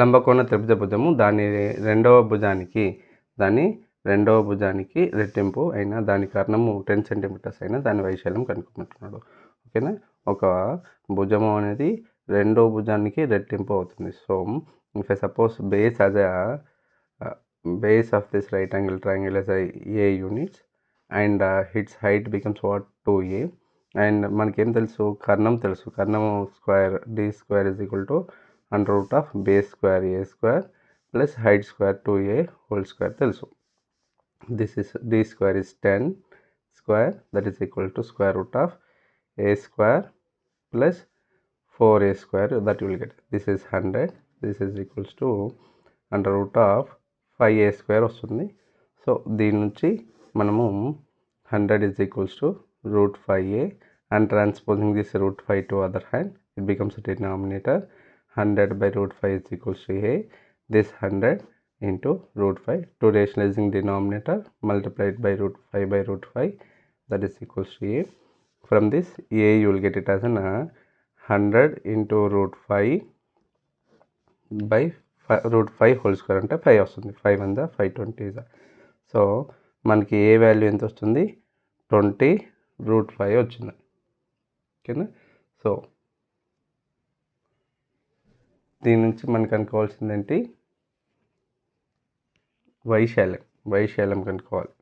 లంబకోణ త్రిభుజ భుజము దాని రెండవ భుజానికి రెట్టింపు అయినా దాని కర్ణము 10 సెంటీమీటర్స్ అయినా దాని వైశాల్యం కనుక్కోమంటున్నాడు. ఓకేనా, ఒక భుజము అనేది రెండో భుజానికి రెట్టింపు అవుతుంది. So if I suppose base of this right angle triangle as a units and its height becomes what 2a and మనకేం తెలుసు, కర్ణం తెలుసు. కర్ణము square d square is equal to under root of base square a square plus height square 2a whole square తెలుసు. This is d square is 10 square that is equal to square root of a square plus 4a square that you will get. This is 100. This is equals to under root of 5a square వస్తుంది. So దీని నుంచి మనము 100 is equals to root 5a and transposing this root 5 to other hand, it becomes a denominator. 100 by root 5 is equals to a. This 100 into root 5 to rationalizing denominator multiplied by root 5 by root 5 that is equals to a. From this a you will get it as an 100 into root 5 by root 5 whole square అంటే 5 వస్తుంది. 5 1 520 so మనకి ఏ value ఎంత వస్తుంది, 20 root 5 వచ్చింది. ఓకేనా, so దీని నుంచి మనకు అనుకోవాల్సింది ఏంటి, వైశాల్యం కనుక్కోవాలి.